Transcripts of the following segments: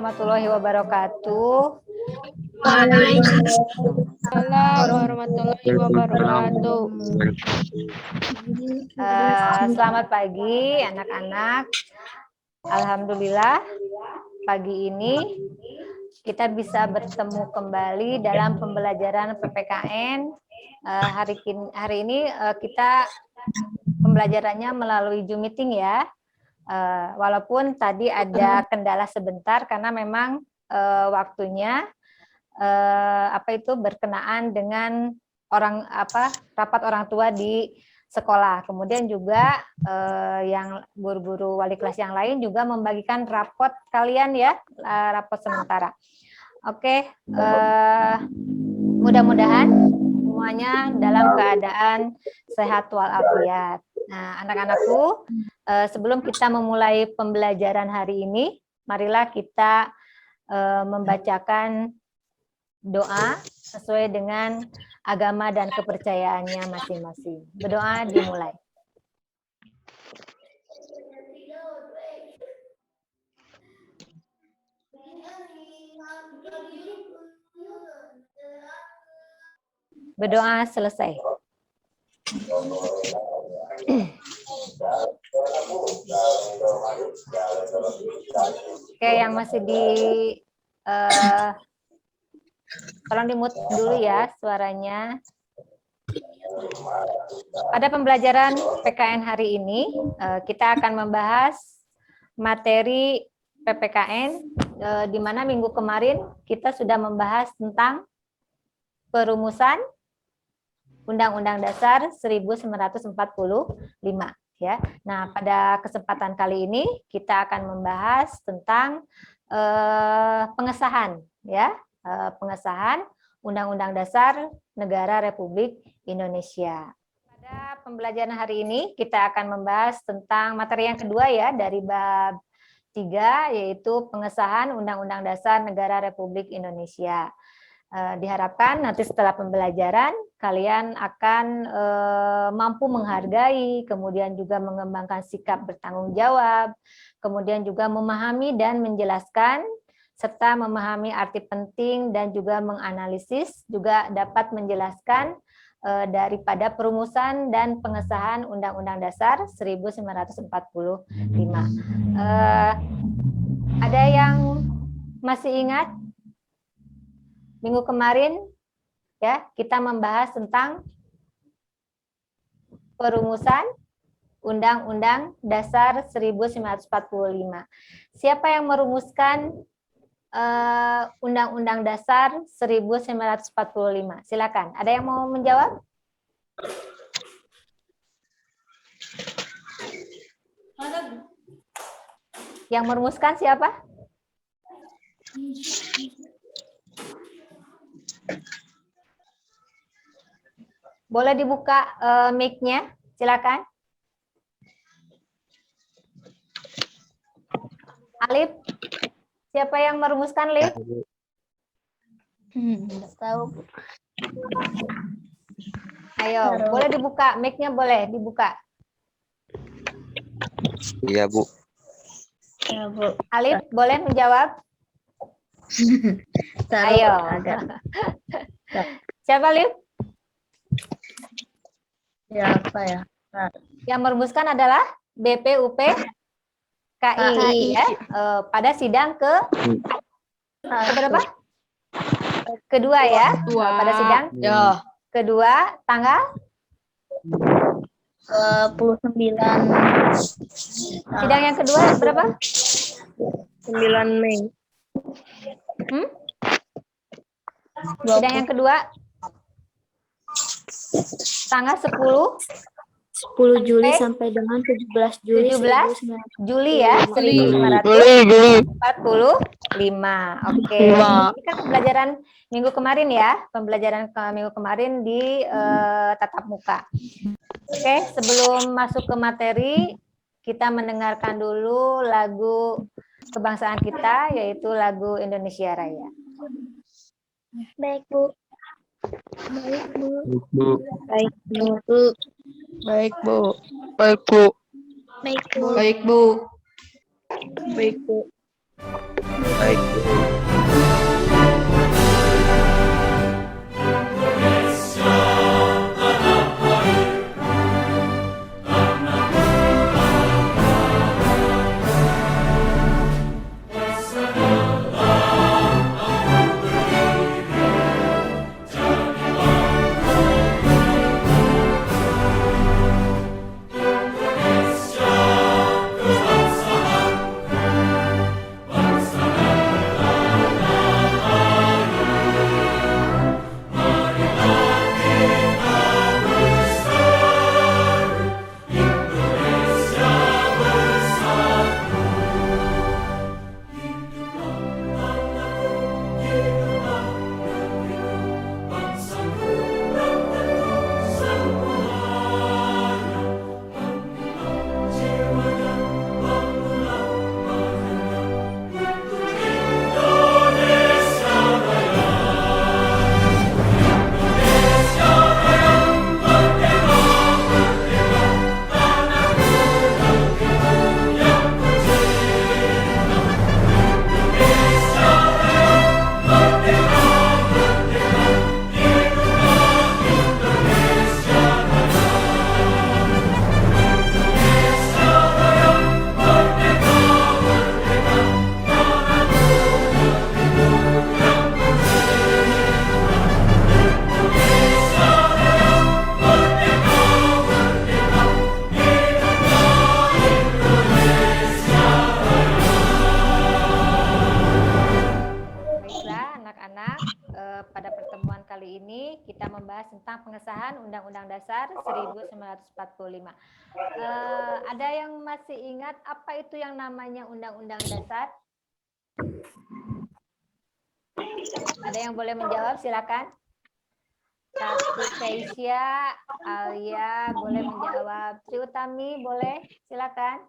warahmatullahi wabarakatuh. Waalaikumsalam warahmatullahi wabarakatuh. Selamat pagi anak-anak. Alhamdulillah pagi ini kita bisa bertemu kembali dalam pembelajaran PPKN. Hari ini kita pembelajarannya melalui Zoom meeting ya. Walaupun tadi ada kendala sebentar karena memang waktunya berkenaan dengan rapat orang tua di sekolah. Kemudian juga yang guru-guru wali kelas yang lain juga membagikan rapot kalian ya, rapot sementara. Oke, mudah-mudahan semuanya dalam keadaan sehat walafiat. Nah, anak-anakku, sebelum kita memulai pembelajaran hari ini, marilah kita membacakan doa sesuai dengan agama dan kepercayaannya masing-masing. Berdoa dimulai. Berdoa selesai. Oke, yang masih tolong di-mute dulu ya suaranya. Pada pembelajaran PKN hari ini, kita akan membahas materi PPKN, di mana minggu kemarin kita sudah membahas tentang perumusan Undang-Undang Dasar 1945. Ya. Nah, pada kesempatan kali ini kita akan membahas tentang pengesahan, ya, pengesahan Undang-Undang Dasar Negara Republik Indonesia. Pada pembelajaran hari ini kita akan membahas tentang materi yang kedua ya dari bab 3, yaitu pengesahan Undang-Undang Dasar Negara Republik Indonesia. Diharapkan nanti setelah pembelajaran kalian akan mampu menghargai, kemudian juga mengembangkan sikap bertanggung jawab, kemudian juga memahami dan menjelaskan, serta memahami arti penting dan juga menganalisis, juga dapat menjelaskan daripada perumusan dan pengesahan Undang-Undang Dasar 1945. Ada yang masih ingat? Minggu kemarin ya kita membahas tentang perumusan Undang-Undang Dasar 1945. Siapa yang merumuskan Undang-Undang Dasar 1945? Silakan. Ada yang mau menjawab? Yang merumuskan siapa? Boleh dibuka mic-nya, silakan. Alif, siapa yang merumuskan, Alif? Nggak tahu. Ayo, boleh dibuka mic-nya, boleh dibuka. Iya, Bu. Ya, Bu. Alif, boleh menjawab? Ayo. Siapa, Alif? Ya, apa ya? Yang merumuskan adalah BPUP KI ya, pada sidang berapa? Kedua ya, pada sidang kedua tanggal 29. sidang yang kedua berapa? 9 Mei. Sidang yang kedua tanggal 10 Juli sampai dengan 17 Juli 17 Juli ya, 1945. Oke. Ini kan pembelajaran minggu kemarin ya, minggu kemarin di tatap muka. Oke, sebelum masuk ke materi, kita mendengarkan dulu lagu kebangsaan kita, yaitu lagu Indonesia Raya. Baik, Bu. Baik, Bu. Baik, Bu. Baik, Bu. Baik, Bu. Baik, Bu. Baik, Bu. Baik, Bu. Baik, Bu. Baiklah anak-anak, pada pertemuan kali ini kita membahas tentang pengesahan Undang-Undang Dasar 1945. Ada yang masih ingat apa itu yang namanya Undang-Undang Dasar? Ada yang boleh menjawab, silakan. Satu Keisha, Alia boleh menjawab. Tri Utami boleh, silakan.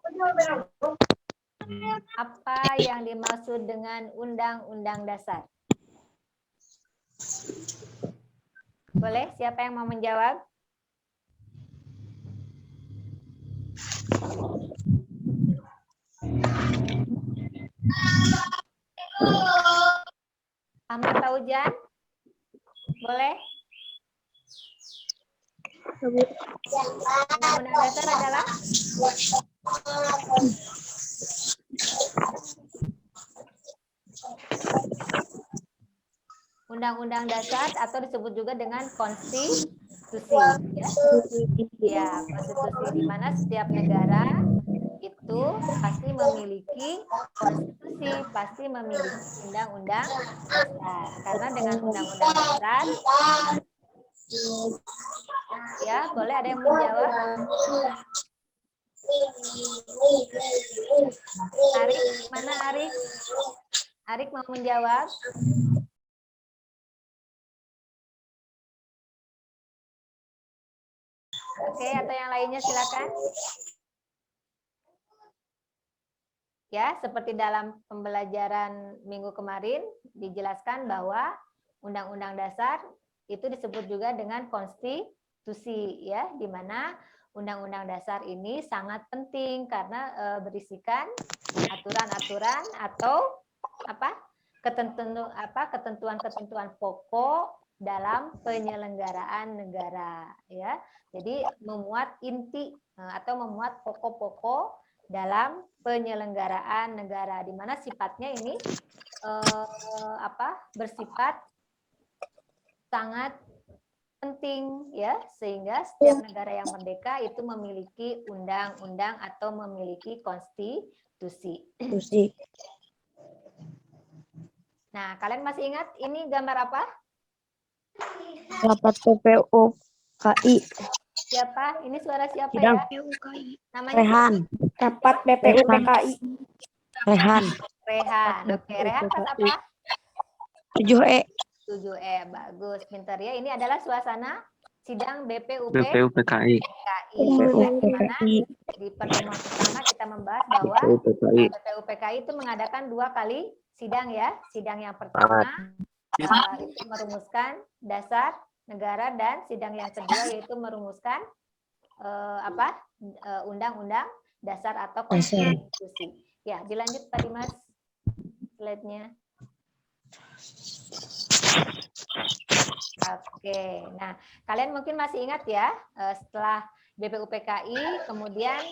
Apa yang dimaksud dengan Undang-Undang Dasar? Boleh, siapa yang mau menjawab? Ahmad Taujan? Boleh? Undang-Undang Dasar adalah? Undang-Undang Dasar atau disebut juga dengan konstitusi. Ya, konstitusi di mana setiap negara itu pasti memiliki konstitusi, pasti memiliki undang-undang dasar. Karena dengan undang-undang dasar, ya boleh ada yang menjawab? Arik, mana Arik? Arik mau menjawab? Oke, atau yang lainnya silakan. Ya, seperti dalam pembelajaran minggu kemarin dijelaskan bahwa Undang-Undang Dasar itu disebut juga dengan konstitusi, ya, di mana Undang-Undang Dasar ini sangat penting karena berisikan aturan-aturan atau ketentuan-ketentuan pokok dalam penyelenggaraan negara, ya. Jadi memuat inti atau memuat pokok-pokok dalam penyelenggaraan negara, di mana sifatnya ini bersifat sangat penting, ya, sehingga setiap negara yang merdeka itu memiliki undang-undang atau memiliki konstitusi. Nah, kalian masih ingat ini gambar apa? Rapat PPUKI. Siapa? Ini suara siapa Sidang. ya? Namanya Rehan. Rapat BPUPKI. Rehan. Rehan. Oke, Rehan pas apa? 7E. 7E, bagus, pintar ya. Ini adalah suasana sidang BPUPKI. BPUPKI. Di pertemuan pertama kita membahas bahwa BPUPKI itu mengadakan 2 kali sidang, ya. Sidang yang pertama itu merumuskan dasar negara, dan sidang yang kedua yaitu merumuskan undang-undang dasar atau konstitusi. Ya, dilanjut Pak Dimas. slide-nya. Oke, nah kalian mungkin masih ingat ya, setelah BPUPKI kemudian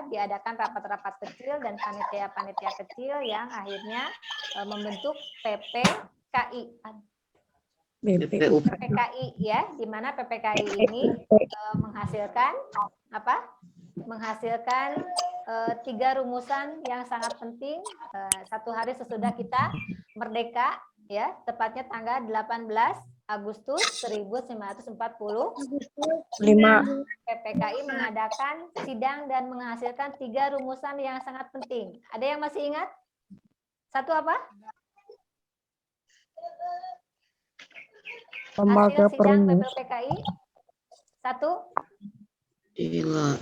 diadakan rapat-rapat kecil dan panitia-panitia kecil yang akhirnya membentuk PPKI. PPKI ya, di mana PPKI ini menghasilkan apa? Menghasilkan 3 rumusan yang sangat penting 1 hari sesudah kita merdeka ya, tepatnya tanggal 18 Agustus 1945. PPKI mengadakan sidang dan menghasilkan 3 rumusan yang sangat penting. Ada yang masih ingat? Satu apa? Hasil sidang PPKI? Satu? Iya.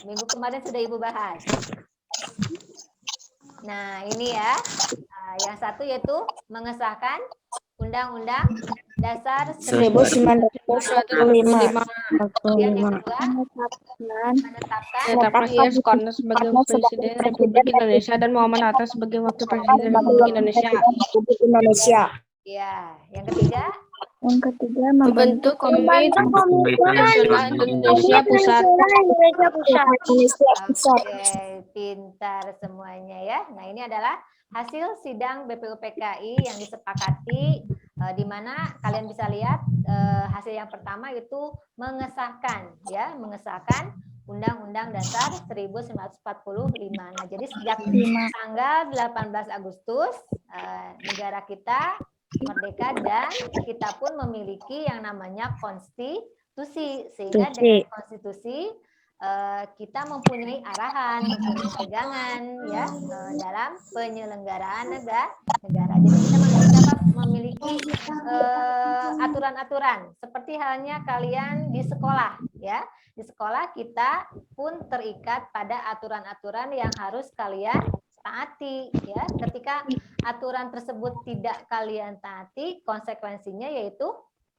Minggu kemarin sudah Ibu bahas. Nah, ini ya. Yang satu yaitu mengesahkan Undang-Undang Dasar 1945. Kemudian yang kedua, menetapkan Soekarno sebagai Presiden Republik Indonesia dan Muhammad Hatta sebagai Wakil Presiden Republik Indonesia. ya, yang ketiga membentuk Komite Nasional Indonesia Pusat. Oke, pintar semuanya ya. Nah, ini adalah hasil sidang BPUPKI yang disepakati, di mana kalian bisa lihat hasil yang pertama itu mengesahkan Undang-Undang Dasar 1945. Nah, jadi sejak tanggal 18 Agustus negara kita merdeka dan kita pun memiliki yang namanya konstitusi, sehingga dengan konstitusi kita mempunyai arahan, mempunyai pegangan ya dalam penyelenggaraan negara. Jadi kita memiliki aturan-aturan seperti halnya kalian di sekolah ya. Di sekolah kita pun terikat pada aturan-aturan yang harus kalian taati ya. Ketika aturan tersebut tidak kalian taati, konsekuensinya yaitu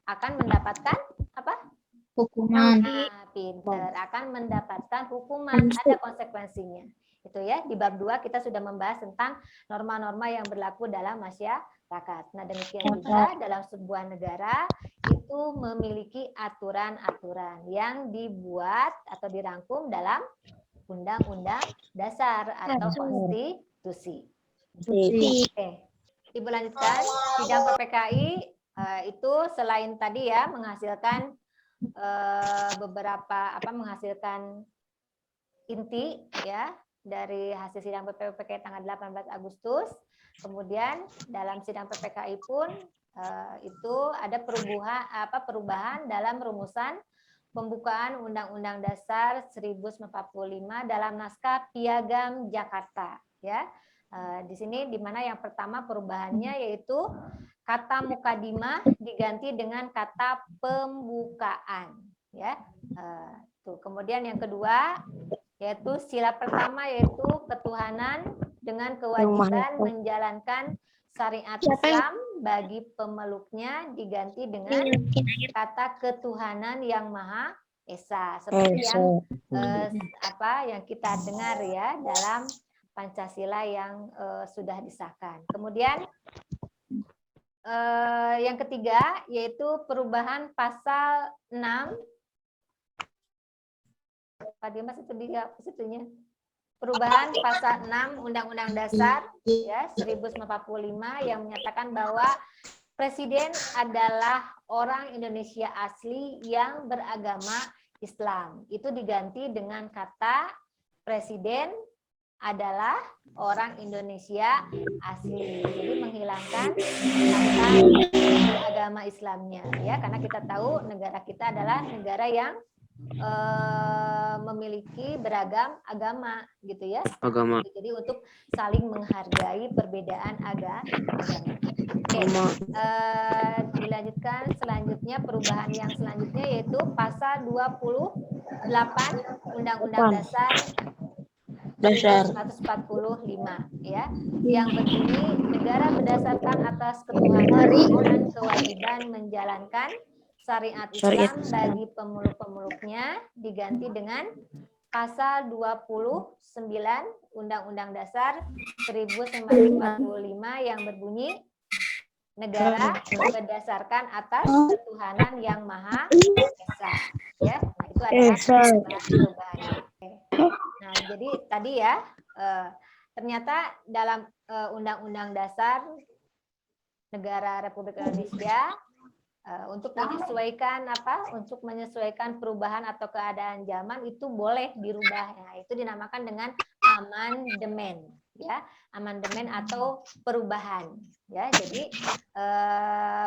akan mendapatkan apa? Hukuman. Nah, pinter, akan mendapatkan hukuman, ada konsekuensinya. Itu ya, di bab 2 kita sudah membahas tentang norma-norma yang berlaku dalam masyarakat. Nah, demikian juga dalam sebuah negara itu memiliki aturan-aturan yang dibuat atau dirangkum dalam Undang-Undang Dasar atau Konstitusi. Oke, Ibu lanjutkan. Sidang PPKI itu selain tadi ya menghasilkan menghasilkan inti ya dari hasil sidang PPKI tanggal 18 Agustus. Kemudian dalam sidang PPKI pun itu ada perubahan dalam rumusan pembukaan Undang-Undang Dasar 1945 dalam naskah Piagam Jakarta ya. Di sini di mana yang pertama perubahannya yaitu kata mukadimah diganti dengan kata pembukaan ya. Kemudian yang kedua yaitu sila pertama yaitu ketuhanan dengan kewajiban menjalankan syariat Islam bagi pemeluknya diganti dengan kata ketuhanan yang Maha Esa seperti yang kita dengar ya dalam Pancasila yang sudah disahkan. Kemudian yang ketiga yaitu perubahan pasal 6. Pak Dimas itu di situnya. Perubahan pasal 6 Undang-Undang Dasar ya 1945 yang menyatakan bahwa presiden adalah orang Indonesia asli yang beragama Islam. Itu diganti dengan kata presiden adalah orang Indonesia asli. Jadi menghilangkan kata agama Islamnya ya, karena kita tahu negara kita adalah negara yang memiliki beragam agama gitu ya. Jadi untuk saling menghargai perbedaan agama. Oke, dilanjutkan selanjutnya perubahan yang selanjutnya yaitu pasal 28 Undang-Undang Dasar 1945 ya, yang berbunyi negara berdasarkan atas ketuhanan dan kewajiban menjalankan syariat Islam bagi pemeluk-pemeluknya diganti dengan pasal 29 Undang-Undang Dasar 1945 yang berbunyi negara berdasarkan atas ketuhanan yang maha esa. Ya, nah itu adalah perubahan. Nah, jadi tadi ya ternyata dalam Undang-Undang Dasar Negara Republik Indonesia untuk menyesuaikan untuk menyesuaikan perubahan atau keadaan zaman itu boleh dirubah. Nah, itu dinamakan dengan amandemen, ya, amandemen atau perubahan, ya. Jadi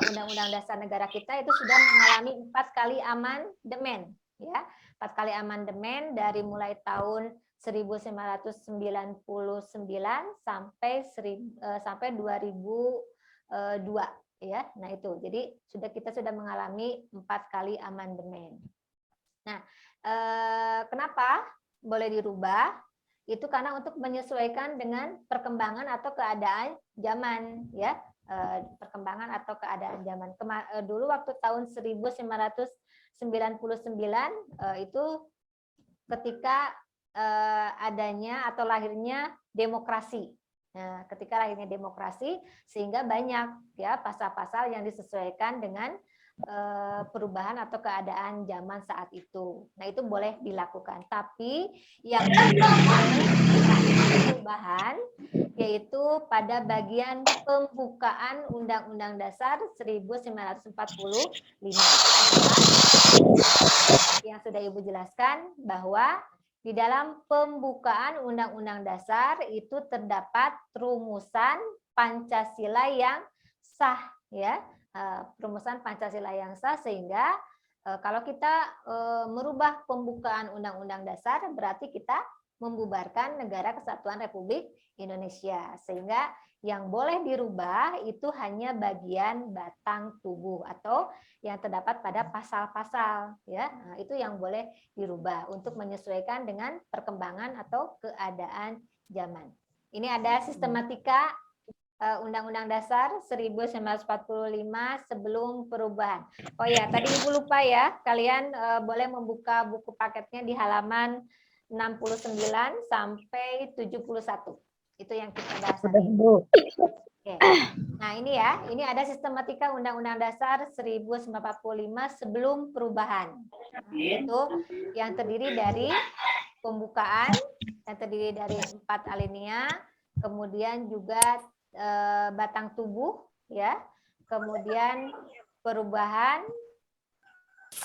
Undang-Undang Dasar Negara kita itu sudah mengalami 4 kali amandemen, ya, 4 kali amandemen dari mulai tahun 1999 sampai 2002. Ya, nah itu. Jadi kita sudah mengalami 4 kali amandemen. Nah, kenapa boleh dirubah? Itu karena untuk menyesuaikan dengan perkembangan atau keadaan zaman, ya. Perkembangan atau keadaan zaman. Dulu waktu tahun 1999 itu ketika adanya atau lahirnya demokrasi. Nah, ketika lahirnya demokrasi, sehingga banyak ya pasal-pasal yang disesuaikan dengan perubahan atau keadaan zaman saat itu. Nah, itu boleh dilakukan. Tapi yang tidak boleh perubahan yaitu pada bagian pembukaan Undang-Undang Dasar 1945. Yang sudah Ibu jelaskan bahwa di dalam pembukaan Undang-Undang Dasar itu terdapat rumusan Pancasila yang sah, ya, rumusan Pancasila yang sah, sehingga kalau kita merubah pembukaan Undang-Undang Dasar berarti kita membubarkan Negara Kesatuan Republik Indonesia, sehingga yang boleh dirubah itu hanya bagian batang tubuh atau yang terdapat pada pasal-pasal, ya. Nah, itu yang boleh dirubah untuk menyesuaikan dengan perkembangan atau keadaan zaman. Ini ada sistematika Undang-Undang Dasar 1945 sebelum perubahan. Oh ya, tadi Ibu lupa ya, kalian boleh membuka buku paketnya di halaman 69 sampai 71. Itu yang kita bahas tadi. Oke. Nah, ini ya, ini ada sistematika Undang-Undang Dasar 1945 sebelum perubahan. Nah, itu yang terdiri dari pembukaan, yang terdiri dari 4 alinea, kemudian juga batang tubuh, ya, kemudian perubahan,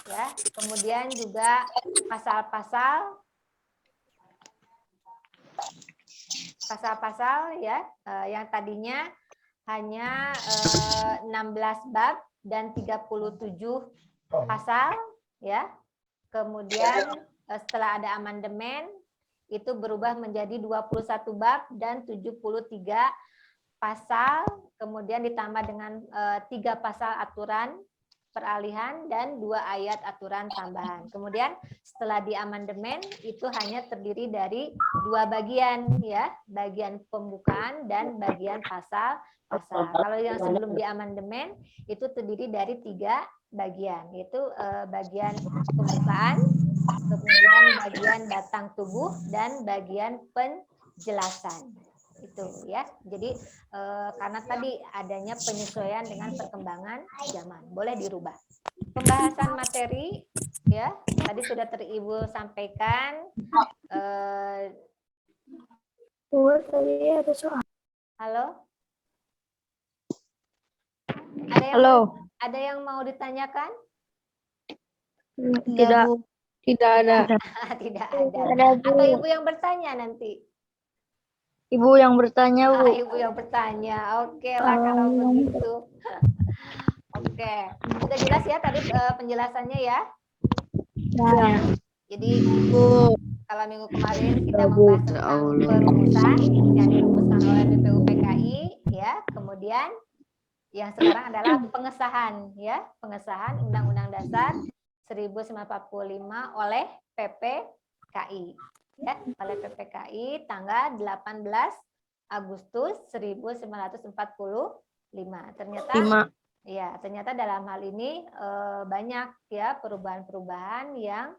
ya, kemudian juga pasal-pasal ya, yang tadinya hanya 16 bab dan 37 pasal, ya. Kemudian setelah ada amandemen itu berubah menjadi 21 bab dan 73 pasal, kemudian ditambah dengan 3 pasal aturan peralihan dan 2 ayat aturan tambahan. Kemudian setelah diamandemen itu hanya terdiri dari 2 bagian, ya, bagian pembukaan dan bagian pasal-pasal. Kalau yang sebelum diamandemen itu terdiri dari 3 bagian, yaitu bagian pembukaan, kemudian bagian batang tubuh dan bagian penjelasan. Itu ya. Jadi karena tadi adanya penyesuaian dengan perkembangan zaman, boleh dirubah. Pembahasan materi ya, tadi sudah Ibu sampaikan. Tadi ada soal. Halo? Ada yang mau ditanyakan? Tidak. Tidak ada. Tidak ada. Atau Ibu yang bertanya nanti? Ibu yang bertanya, Bu. Ibu yang bertanya. Oke lah kalau begitu. Oke. Sudah jelas ya tadi penjelasannya ya? Ya. Jadi Ibu, kalau minggu kemarin kita membahas tentang perumusan yang dirumuskan oleh BPUPKI, ya. Kemudian yang sekarang adalah pengesahan, ya, pengesahan Undang-Undang Dasar 1945 oleh PPKI. Ya, oleh PPKI tanggal 18 Agustus 1945. Ternyata dalam hal ini banyak ya perubahan-perubahan yang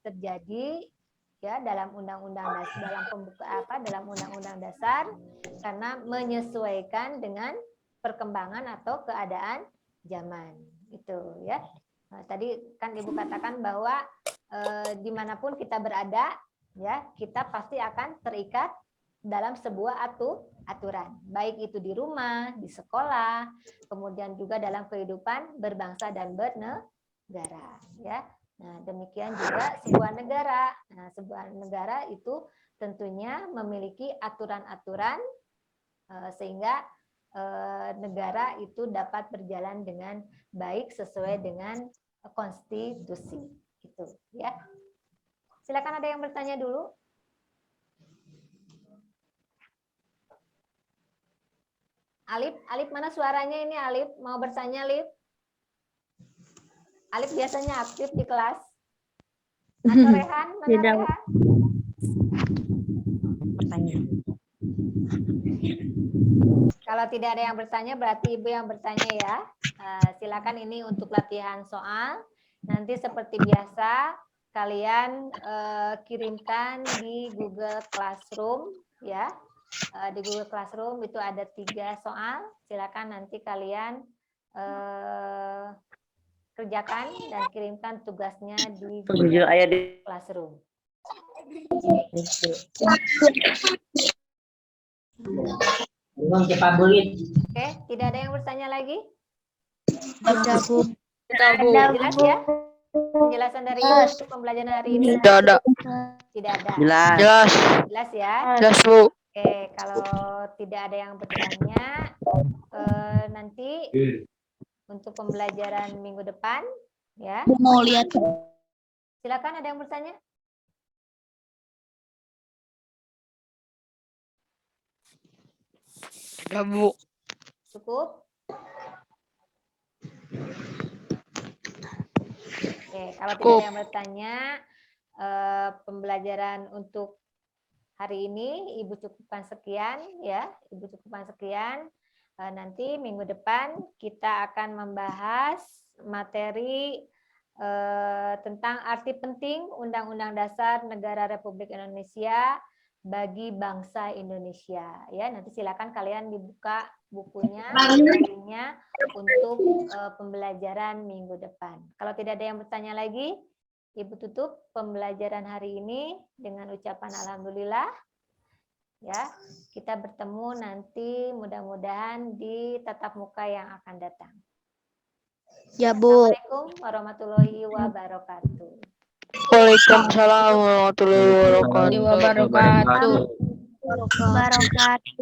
terjadi ya dalam undang-undang dasar, dalam undang-undang dasar, karena menyesuaikan dengan perkembangan atau keadaan zaman itu ya. Nah, tadi kan Ibu katakan bahwa dimanapun kita berada ya, kita pasti akan terikat dalam sebuah aturan, baik itu di rumah, di sekolah, kemudian juga dalam kehidupan berbangsa dan bernegara ya. Nah, demikian juga sebuah negara. Nah, sebuah negara itu tentunya memiliki aturan-aturan sehingga negara itu dapat berjalan dengan baik sesuai dengan konstitusi gitu ya. Silakan ada yang bertanya dulu. Alif mana suaranya ini Alif? Mau bertanya Alif? Alif biasanya aktif di kelas. Atau Rehan? Mana Tidak. Rehan? Kalau tidak ada yang bertanya, berarti Ibu yang bertanya ya. Silakan ini untuk latihan soal. Nanti seperti biasa, kalian kirimkan di Google Classroom ya. Di Google Classroom itu ada 3 soal. Silakan nanti kalian kerjakan dan kirimkan tugasnya di Google Classroom. Oke, tidak ada yang bertanya lagi? Jelas ya? Penjelasan dari Ibu untuk pembelajaran hari ini? Tidak ada. Tidak ada. Jelas. Jelas ya? Jelas, Bu. Oke, kalau tidak ada yang bertanya, nanti untuk pembelajaran minggu depan, ya. Mau lihat. Silakan ada yang bertanya. Tidak, Bu. Cukup? Oke, kalau tidak ada yang bertanya, pembelajaran untuk hari ini Ibu cukupkan sekian ya, Ibu cukupkan sekian. Nanti minggu depan kita akan membahas materi tentang arti penting Undang-Undang Dasar Negara Republik Indonesia bagi bangsa Indonesia ya. Nanti silakan kalian dibuka bukunya untuk pembelajaran minggu depan. Kalau tidak ada yang bertanya lagi, Ibu tutup pembelajaran hari ini dengan ucapan alhamdulillah. Ya, kita bertemu nanti mudah-mudahan di tatap muka yang akan datang. Ya, Bu. Assalamualaikum warahmatullahi wabarakatuh. Waalaikumsalam warahmatullahi wabarakatuh. Wabarakatuh.